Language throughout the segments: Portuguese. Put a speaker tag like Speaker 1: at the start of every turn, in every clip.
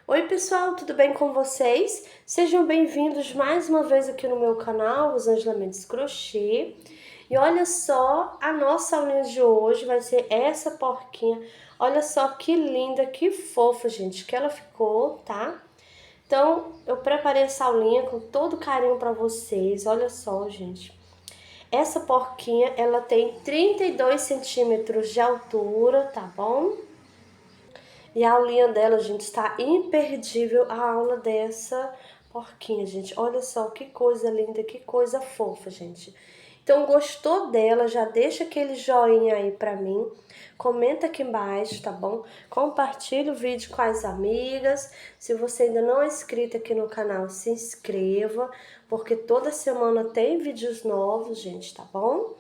Speaker 1: Oi pessoal, tudo bem com vocês? Sejam bem-vindos mais uma vez aqui no meu canal, Rosângela Mendes Crochê. E olha só, a nossa aulinha de hoje vai ser essa porquinha. Olha só que linda, que fofa, gente, que ela ficou, tá? Então, eu preparei essa aulinha com todo carinho pra vocês. Olha só, gente. Essa porquinha, ela tem 32 centímetros de altura, tá bom? E a aulinha dela, gente, está imperdível a aula dessa porquinha, gente. Olha só que coisa linda, que coisa fofa, gente. Então, gostou dela? Já deixa aquele joinha aí pra mim. Comenta aqui embaixo, tá bom? Compartilha o vídeo com as amigas. Se você ainda não é inscrito aqui no canal, se inscreva, porque toda semana tem vídeos novos, gente, tá bom?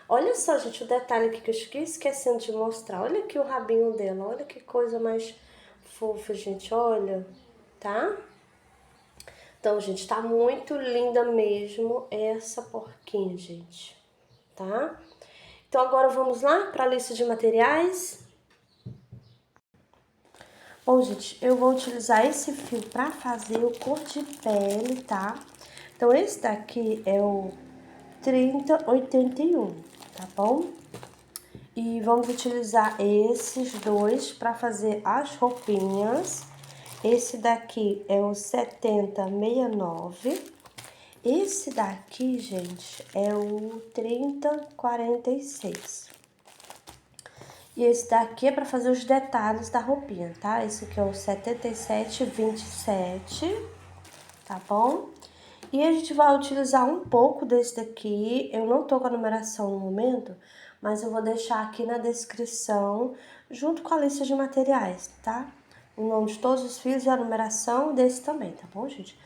Speaker 1: Olha só, gente, o detalhe aqui que eu fiquei esquecendo de mostrar. Olha aqui o rabinho dela, olha que coisa mais fofa, gente, olha, tá? Então, gente, tá muito linda mesmo essa porquinha, gente, tá? Então, agora vamos lá para a lista de materiais. Bom, gente, eu vou utilizar esse fio para fazer o cor de pele, tá? Então, esse daqui é o 3081, tá bom? E vamos utilizar esses dois para fazer as roupinhas. Esse daqui é o 7069. Esse daqui, gente, é o 3046. E esse daqui é para fazer os detalhes da roupinha, tá? Esse aqui é o 7727, tá bom? E a gente vai utilizar um pouco desse daqui. Eu não tô com a numeração no momento, mas eu vou deixar aqui na descrição, junto com a lista de materiais, tá? O nome de todos os fios e a numeração desse também, tá bom, gente?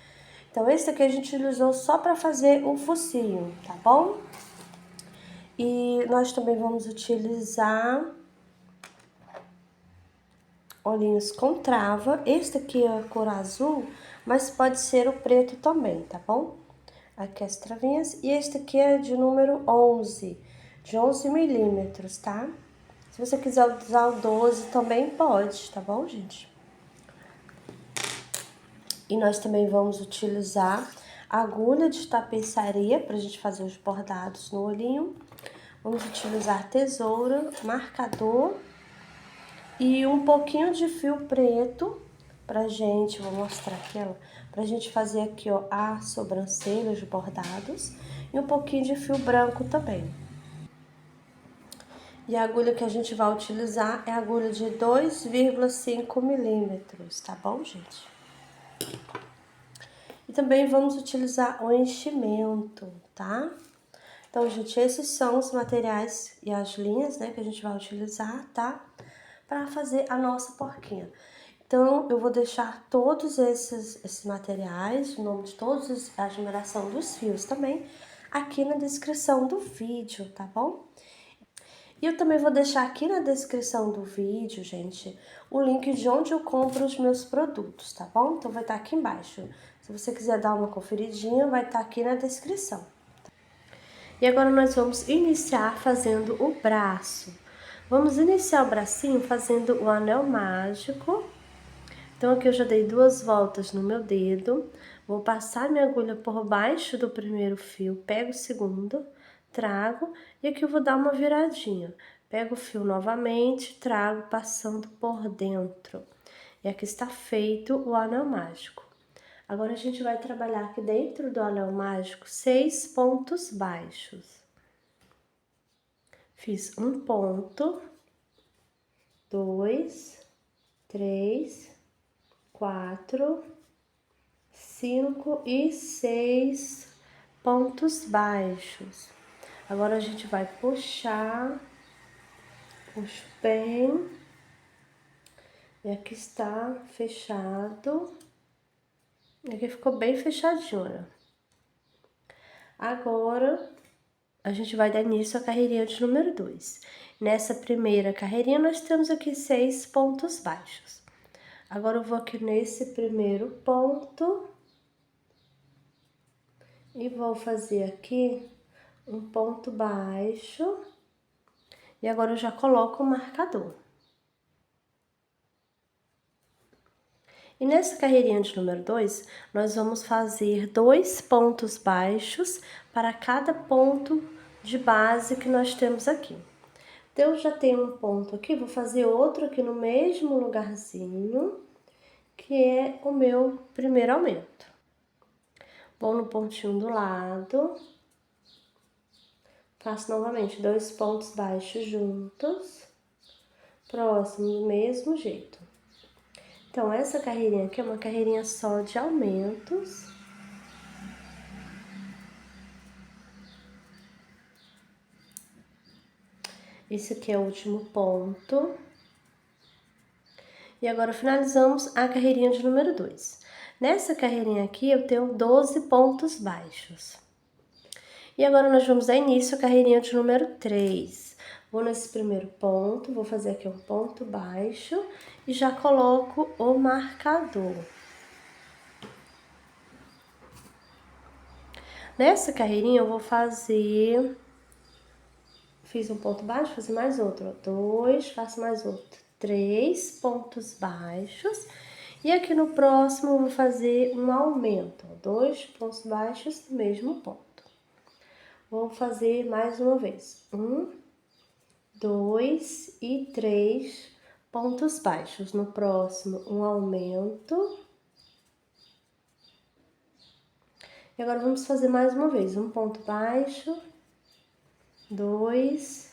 Speaker 1: Então, esse aqui a gente utilizou só pra fazer o focinho, tá bom? E nós também vamos utilizar olhinhos com trava. Este aqui é a cor azul, mas pode ser o preto também, tá bom? Aqui as travinhas. E este aqui é de número 11, de 11 milímetros, tá? Se você quiser usar o 12 também pode, tá bom, gente? E nós também vamos utilizar agulha de tapeçaria pra gente fazer os bordados no olhinho. Vamos utilizar tesoura, marcador e um pouquinho de fio preto pra gente, vou mostrar aqui, ó, pra gente fazer aqui, ó, a sobrancelha, os bordados, e um pouquinho de fio branco também. E a agulha que a gente vai utilizar é a agulha de 2,5 milímetros, tá bom, gente? E também vamos utilizar o enchimento, tá? Então, gente, esses são os materiais e as linhas, né, que a gente vai utilizar, tá? Para fazer a nossa porquinha. Então, eu vou deixar todos esses materiais, o nome de todos, a numeração dos fios também, aqui na descrição do vídeo, tá bom? E eu também vou deixar aqui na descrição do vídeo, gente, o link de onde eu compro os meus produtos, tá bom? Então, vai estar aqui embaixo. Se você quiser dar uma conferidinha, vai estar aqui na descrição. E agora nós vamos iniciar fazendo o braço. Vamos iniciar o bracinho fazendo o anel mágico. Então, aqui eu já dei 2 voltas no meu dedo. Vou passar minha agulha por baixo do primeiro fio, pego o segundo, trago, e aqui eu vou dar uma viradinha. Pego o fio novamente, trago, passando por dentro. E aqui está feito o anel mágico. Agora, a gente vai trabalhar aqui dentro do anel mágico 6 pontos baixos. Fiz um ponto, 2, 3, 4, 5 e 6 pontos baixos. Agora, a gente vai puxar, puxo bem, e aqui está fechado, e aqui ficou bem fechadinho, né? Agora, a gente vai dar início à carreirinha de número 2. Nessa primeira carreirinha, nós temos aqui 6 pontos baixos. Agora eu vou aqui nesse primeiro ponto e vou fazer aqui um ponto baixo. E agora eu já coloco o marcador. E nessa carreirinha de número 2, nós vamos fazer 2 pontos baixos para cada ponto de base que nós temos aqui. Então, eu já tenho um ponto aqui, vou fazer outro aqui no mesmo lugarzinho, que é o meu primeiro aumento. Vou no pontinho do lado, faço novamente 2 pontos baixos juntos, próximo do mesmo jeito. Então, essa carreirinha aqui é uma carreirinha só de aumentos. Esse aqui é o último ponto. E agora finalizamos a carreirinha de número 2. Nessa carreirinha aqui eu tenho 12 pontos baixos. E agora nós vamos dar início à carreirinha de número 3. Vou nesse primeiro ponto, vou fazer aqui um ponto baixo e já coloco o marcador. Nessa carreirinha eu vou fazer... Fiz um ponto baixo, fazer mais outro, 2, faço mais outro, 3 pontos baixos. E aqui no próximo eu vou fazer um aumento, 2 pontos baixos no mesmo ponto. Vou fazer mais uma vez, 1, 2 e 3 pontos baixos. No próximo, um aumento. E agora vamos fazer mais uma vez, um ponto baixo, 2,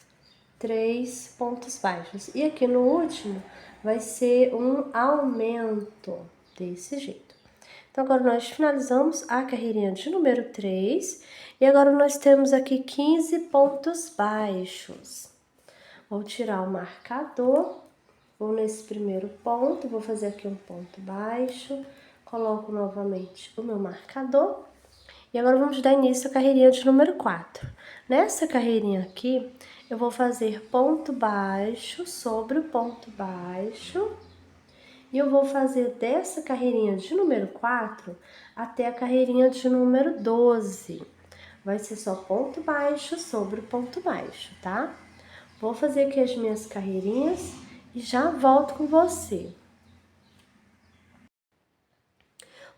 Speaker 1: 3 pontos baixos. E aqui no último vai ser um aumento, desse jeito. Então, agora nós finalizamos a carreirinha de número 3. E agora nós temos aqui 15 pontos baixos. Vou tirar o marcador, vou nesse primeiro ponto, vou fazer aqui um ponto baixo, coloco novamente o meu marcador. E agora vamos dar início à carreirinha de número 4. Nessa carreirinha aqui, eu vou fazer ponto baixo sobre o ponto baixo. E eu vou fazer dessa carreirinha de número 4 até a carreirinha de número 12. Vai ser só ponto baixo sobre o ponto baixo, tá? Vou fazer aqui as minhas carreirinhas e já volto com você.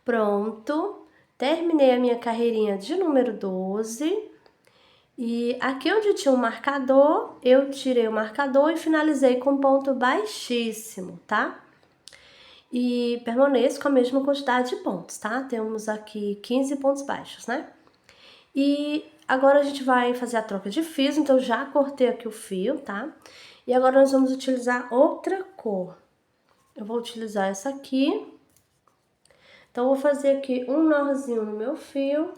Speaker 1: Pronto! Terminei a minha carreirinha de número 12 e aqui onde tinha um marcador, eu tirei o marcador e finalizei com ponto baixíssimo, tá? E permaneço com a mesma quantidade de pontos, tá? Temos aqui 15 pontos baixos, né? E agora a gente vai fazer a troca de fios, então já cortei aqui o fio, tá? E agora nós vamos utilizar outra cor. Eu vou utilizar essa aqui. Então, eu vou fazer aqui um nozinho no meu fio.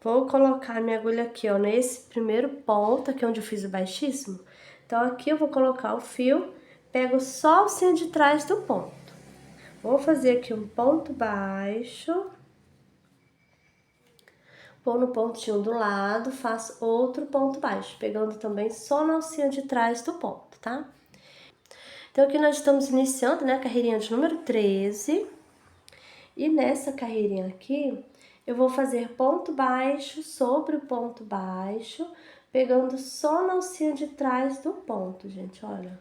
Speaker 1: Vou colocar minha agulha aqui, ó, nesse primeiro ponto, aqui onde eu fiz o baixíssimo. Então, aqui eu vou colocar o fio, pego só o alcinha de trás do ponto. Vou fazer aqui um ponto baixo. Vou no pontinho do lado, faço outro ponto baixo, pegando também só na alcinha de trás do ponto, tá? Então, aqui nós estamos iniciando, né, a carreirinha de número 13. E nessa carreirinha aqui, eu vou fazer ponto baixo sobre o ponto baixo, pegando só na alcinha de trás do ponto, gente, olha.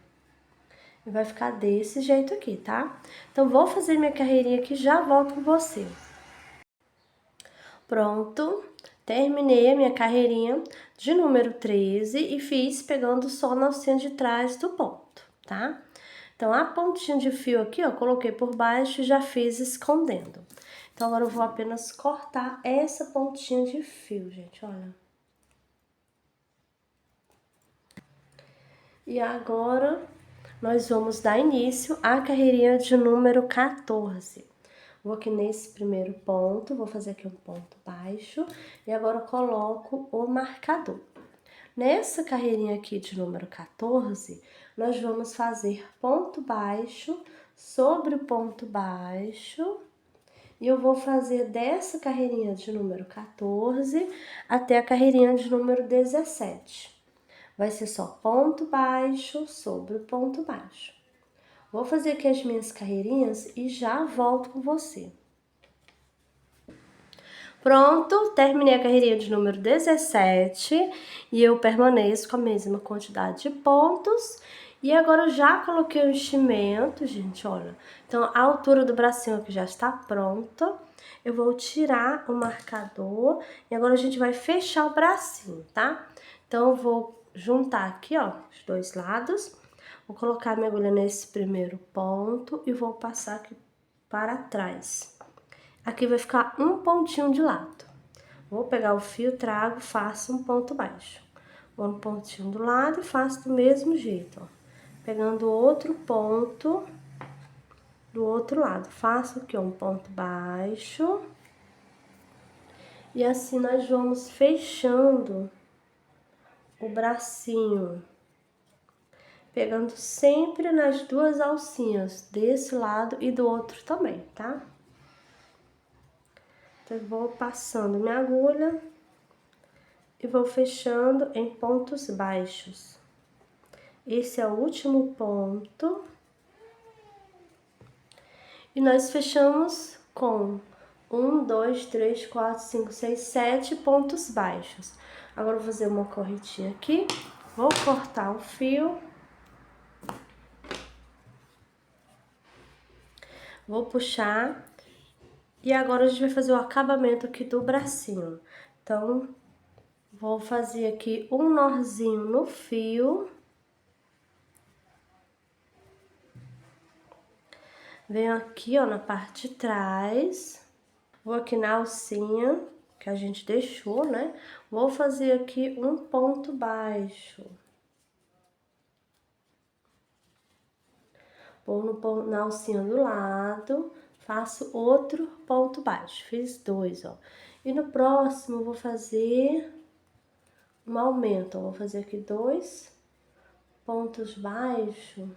Speaker 1: E vai ficar desse jeito aqui, tá? Então, vou fazer minha carreirinha aqui e já volto com você. Pronto, terminei a minha carreirinha de número 13 e fiz pegando só na alcinha de trás do ponto, tá? Então, a pontinha de fio aqui, ó, coloquei por baixo e já fiz escondendo. Então, agora eu vou apenas cortar essa pontinha de fio, gente, olha. E agora, nós vamos dar início à carreirinha de número 14. Vou aqui nesse primeiro ponto, vou fazer aqui um ponto baixo e agora eu coloco o marcador. Nessa carreirinha aqui de número 14, nós vamos fazer ponto baixo sobre o ponto baixo. E eu vou fazer dessa carreirinha de número 14 até a carreirinha de número 17. Vai ser só ponto baixo sobre o ponto baixo. Vou fazer aqui as minhas carreirinhas e já volto com você. Pronto, terminei a carreirinha de número 17 e eu permaneço com a mesma quantidade de pontos. E agora eu já coloquei o enchimento, gente, olha. Então, a altura do bracinho aqui já está pronta. Eu vou tirar o marcador e agora a gente vai fechar o bracinho, tá? Então, eu vou juntar aqui, ó, os dois lados. Vou colocar minha agulha nesse primeiro ponto e vou passar aqui para trás. Aqui vai ficar um pontinho de lado. Vou pegar o fio, trago, faço um ponto baixo. Vou no pontinho do lado e faço do mesmo jeito, ó. Pegando outro ponto do outro lado. Faço aqui, ó, um ponto baixo. E assim nós vamos fechando o bracinho. Pegando sempre nas duas alcinhas, desse lado e do outro também, tá? Então, eu vou passando minha agulha e vou fechando em pontos baixos. Esse é o último ponto. E nós fechamos com 1, 2, 3, 4, 5, 6, 7 pontos baixos. Agora eu vou fazer uma corretinha aqui. Vou cortar o fio. Vou puxar. E agora a gente vai fazer o acabamento aqui do bracinho. Então, vou fazer aqui um nozinho no fio. Venho aqui, ó, na parte de trás. Vou aqui na alcinha que a gente deixou, né? Vou fazer aqui um ponto baixo. Vou na alcinha do lado. Faço outro ponto baixo, fiz 2, ó. E no próximo, eu vou fazer um aumento, ó. Vou fazer aqui 2 pontos baixos,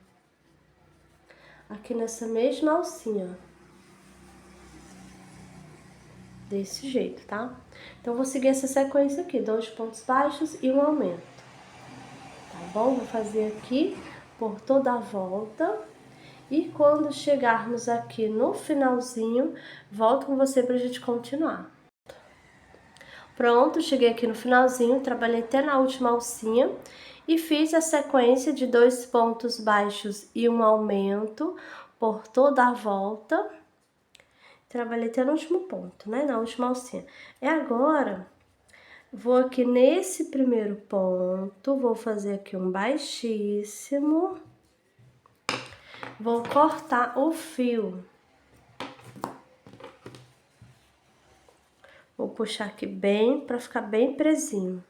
Speaker 1: aqui nessa mesma alcinha. Desse jeito, tá? Então, vou seguir essa sequência aqui, 2 pontos baixos e um aumento. Tá bom? Vou fazer aqui por toda a volta. E quando chegarmos aqui no finalzinho, volto com você pra gente continuar. Pronto, cheguei aqui no finalzinho, trabalhei até na última alcinha e fiz a sequência de 2 pontos baixos e um aumento por toda a volta. Trabalhei até no último ponto, né, na última alcinha. E agora, vou aqui nesse primeiro ponto, vou fazer aqui um baixíssimo. Vou cortar o fio. Vou puxar aqui bem, para ficar bem presinho.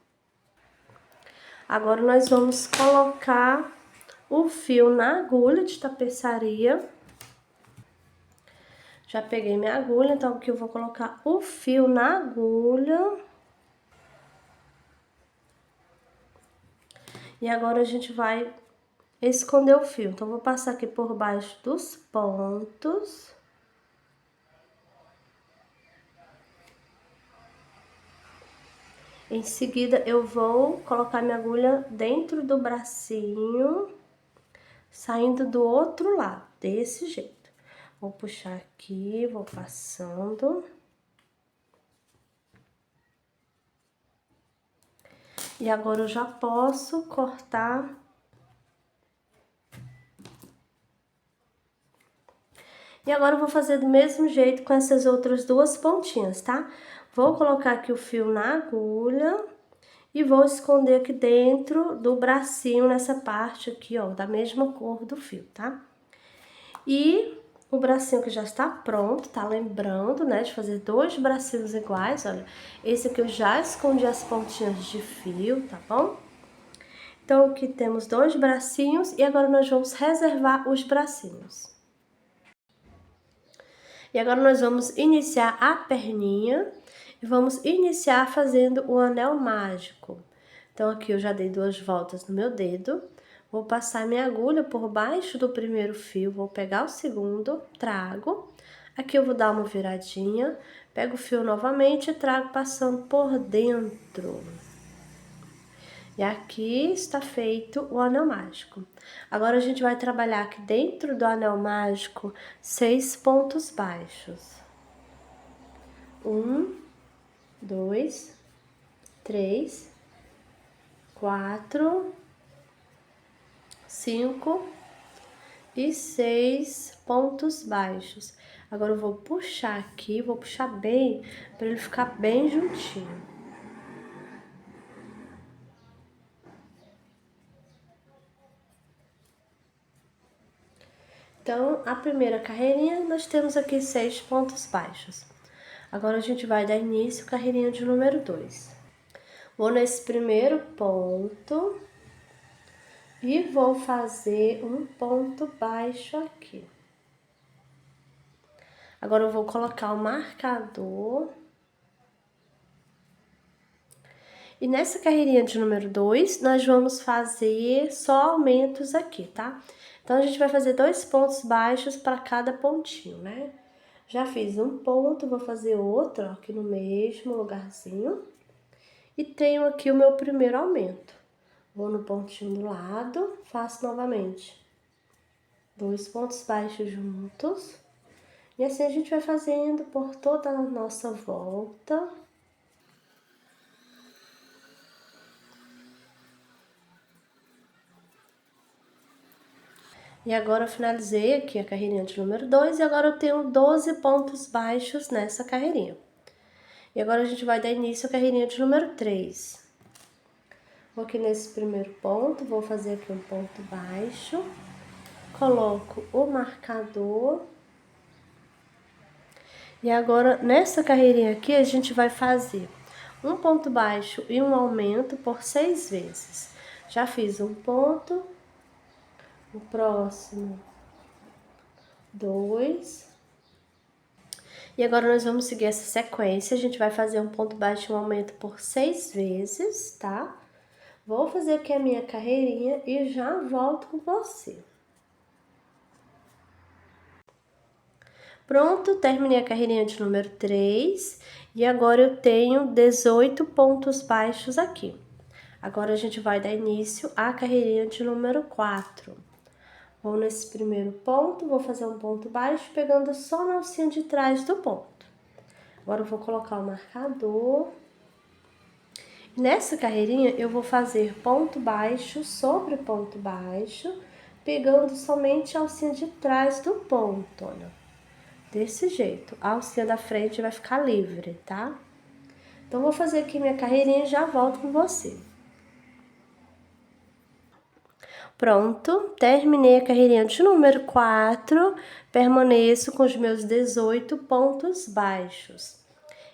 Speaker 1: Agora, nós vamos colocar o fio na agulha de tapeçaria. Já peguei minha agulha, então aqui eu vou colocar o fio na agulha. E agora a gente vai esconder o fio. Então, vou passar aqui por baixo dos pontos. Em seguida, eu vou colocar minha agulha dentro do bracinho, saindo do outro lado, desse jeito. Vou puxar aqui, vou passando. E agora eu já posso cortar. E agora eu vou fazer do mesmo jeito com essas outras duas pontinhas, tá? Vou colocar aqui o fio na agulha e vou esconder aqui dentro do bracinho, nessa parte aqui, ó, da mesma cor do fio, tá? E o bracinho que já está pronto, tá? Lembrando, né, de fazer 2 bracinhos iguais, olha. Esse aqui eu já escondi as pontinhas de fio, tá bom? Então, aqui temos 2 bracinhos e agora nós vamos reservar os bracinhos. E agora nós vamos iniciar a perninha e vamos iniciar fazendo o anel mágico. Então, aqui eu já dei 2 voltas no meu dedo. Vou passar minha agulha por baixo do primeiro fio, vou pegar o segundo, trago. Aqui eu vou dar uma viradinha, pego o fio novamente e trago passando por dentro. E aqui está feito o anel mágico. Agora a gente vai trabalhar aqui dentro do anel mágico 6 pontos baixos. 1, 2, 3, 4, 5 e 6 pontos baixos. Agora eu vou puxar aqui, vou puxar bem, para ele ficar bem juntinho. Então, a primeira carreirinha, nós temos aqui 6 pontos baixos. Agora a gente vai dar início à carreirinha de número 2. Vou nesse primeiro ponto e vou fazer um ponto baixo aqui. Agora eu vou colocar o marcador. E nessa carreirinha de número 2, nós vamos fazer só aumentos aqui, tá? Então, a gente vai fazer 2 pontos baixos para cada pontinho, né? Já fiz um ponto, vou fazer outro ó, aqui no mesmo lugarzinho. E tenho aqui o meu primeiro aumento. Vou no pontinho do lado, faço novamente 2 pontos baixos juntos. E assim a gente vai fazendo por toda a nossa volta. E agora eu finalizei aqui a carreirinha de número 2 e agora eu tenho 12 pontos baixos nessa carreirinha. E agora a gente vai dar início à carreirinha de número 3. Vou aqui nesse primeiro ponto, vou fazer aqui um ponto baixo, coloco o marcador. E agora, nessa carreirinha aqui, a gente vai fazer um ponto baixo e um aumento por 6 vezes. Já fiz um ponto, o próximo 2. E agora nós vamos seguir essa sequência, a gente vai fazer um ponto baixo e um aumento por 6 vezes, tá? Vou fazer aqui a minha carreirinha e já volto com você. Pronto, terminei a carreirinha de número 3 e agora eu tenho 18 pontos baixos aqui. Agora a gente vai dar início à carreirinha de número 4. Vou nesse primeiro ponto, vou fazer um ponto baixo, pegando só na alcinha de trás do ponto. Agora eu vou colocar o marcador. Nessa carreirinha eu vou fazer ponto baixo sobre ponto baixo, pegando somente a alcinha de trás do ponto, olha. Desse jeito, a alcinha da frente vai ficar livre, tá? Então, vou fazer aqui minha carreirinha e já volto com você. Pronto, terminei a carreirinha de número 4, permaneço com os meus 18 pontos baixos.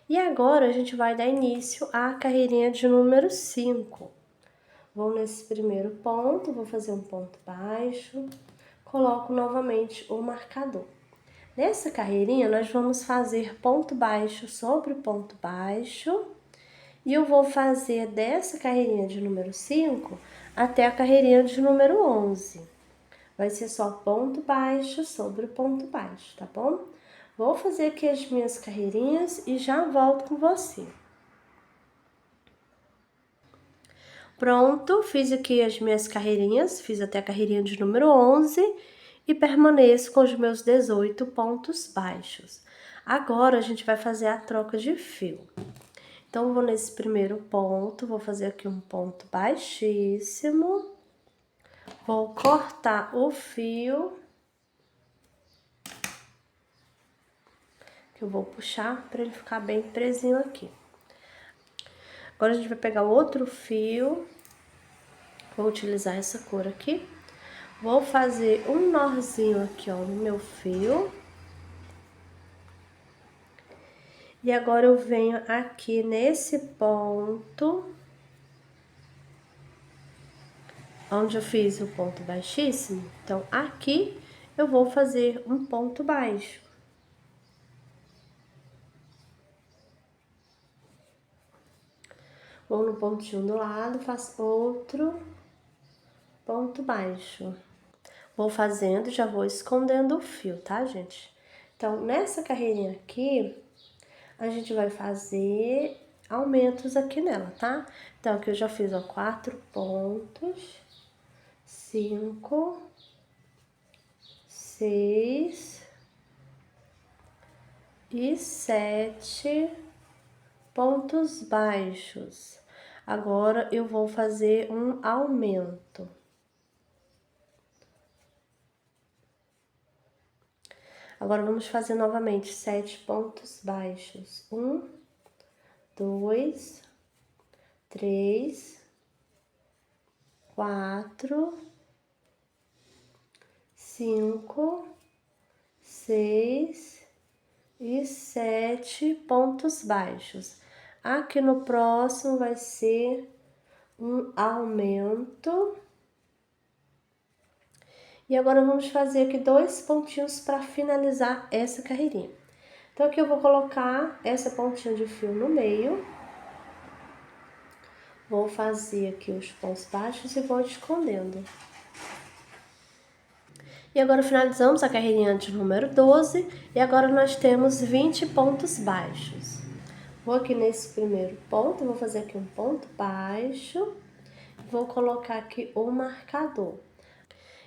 Speaker 1: E agora, a gente vai dar início à carreirinha de número 5. Vou nesse primeiro ponto, vou fazer um ponto baixo, coloco novamente o marcador. Nessa carreirinha, nós vamos fazer ponto baixo sobre ponto baixo. E eu vou fazer dessa carreirinha de número 5 até a carreirinha de número 11. Vai ser só ponto baixo sobre ponto baixo, tá bom? Vou fazer aqui as minhas carreirinhas e já volto com você. Pronto, fiz aqui as minhas carreirinhas, fiz até a carreirinha de número 11 e permaneço com os meus 18 pontos baixos. Agora, a gente vai fazer a troca de fio. Então, vou nesse primeiro ponto, vou fazer aqui um ponto baixíssimo. Vou cortar o fio. Que eu vou puxar para ele ficar bem presinho aqui. Agora, a gente vai pegar outro fio. Vou utilizar essa cor aqui. Vou fazer um nozinho aqui, ó, no meu fio. E agora eu venho aqui nesse ponto, onde eu fiz o ponto baixíssimo. Então, aqui eu vou fazer um ponto baixo. Vou no pontinho do lado, faço outro ponto baixo. Vou fazendo, já vou escondendo o fio, tá, gente? Então, nessa carreirinha aqui, a gente vai fazer aumentos aqui nela, tá? Então, aqui eu já fiz, ó, 4 pontos, 5, 6 e 7 pontos baixos. Agora, eu vou fazer um aumento. Agora, vamos fazer novamente 7 pontos baixos. 1, 2, 3, 4, 5, 6 e 7 pontos baixos. Aqui no próximo vai ser um aumento. E agora vamos fazer aqui 2 pontinhos para finalizar essa carreirinha. Então aqui eu vou colocar essa pontinha de fio no meio. Vou fazer aqui os pontos baixos e vou escondendo. E agora finalizamos a carreirinha de número 12 e agora nós temos 20 pontos baixos. Vou aqui nesse primeiro ponto, vou fazer aqui um ponto baixo, vou colocar aqui o marcador.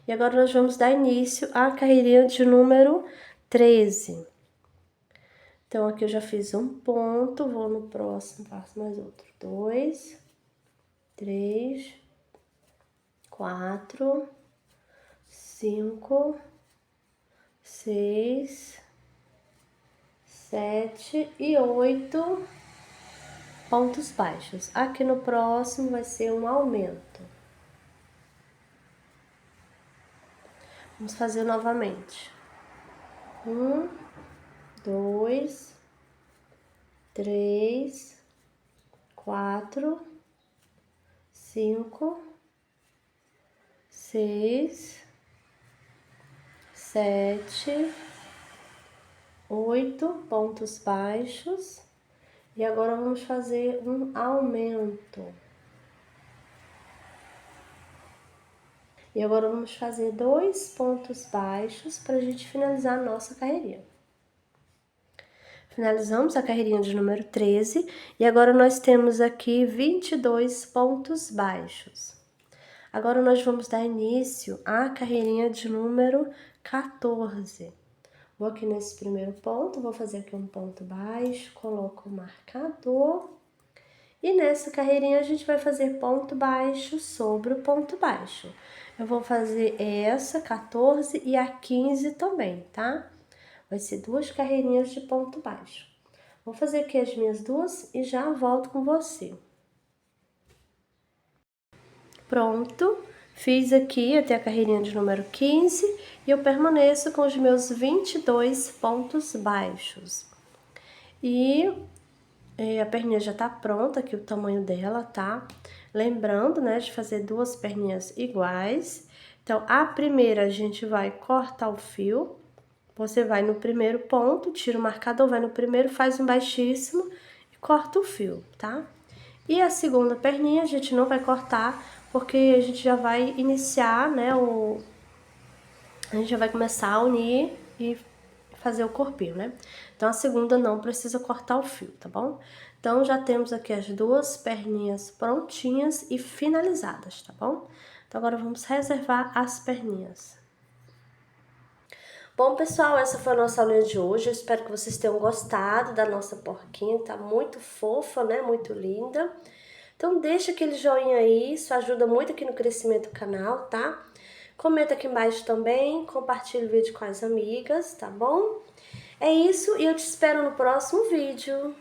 Speaker 1: E agora nós vamos dar início à carreirinha de número 13. Então, aqui eu já fiz um ponto, vou no próximo, faço mais outro. 2, 3, 4, 5, 6, 7 e 8 pontos baixos. Aqui no próximo vai ser um aumento. Vamos fazer novamente. 1, 2, 3, 4, 5, 6, 7, 8 pontos baixos. E agora vamos fazer um aumento. E agora vamos fazer 2 pontos baixos para a gente finalizar a nossa carreirinha. Finalizamos a carreirinha de número 13 e agora nós temos aqui 22 pontos baixos. Agora nós vamos dar início à carreirinha de número 14. Vou aqui nesse primeiro ponto, vou fazer aqui um ponto baixo, coloco o marcador. E nessa carreirinha a gente vai fazer ponto baixo sobre o ponto baixo. Eu vou fazer essa 14 e a 15 também, tá? Vai ser 2 carreirinhas de ponto baixo. Vou fazer aqui as minhas 2 e já volto com você. Pronto, fiz aqui até a carreirinha de número 15 e eu permaneço com os meus 22 pontos baixos. E a perninha já tá pronta, aqui o tamanho dela, tá? Lembrando, né, de fazer 2 perninhas iguais. Então, a primeira a gente vai cortar o fio. Você vai no primeiro ponto, tira o marcador, vai no primeiro, faz um baixíssimo e corta o fio, tá? E a segunda perninha a gente não vai cortar, porque a gente já vai iniciar, né, a gente já vai começar a unir e fazer o corpinho, né? Então, a segunda não precisa cortar o fio, tá bom? Então, já temos aqui as 2 perninhas prontinhas e finalizadas, tá bom? Então, agora vamos reservar as perninhas. Bom, pessoal, essa foi a nossa aulinha de hoje. Eu espero que vocês tenham gostado da nossa porquinha. Tá muito fofa, né? Muito linda. Então, deixa aquele joinha aí. Isso ajuda muito aqui no crescimento do canal, tá? Comenta aqui embaixo também. Compartilha o vídeo com as amigas, tá bom? É isso e eu te espero no próximo vídeo.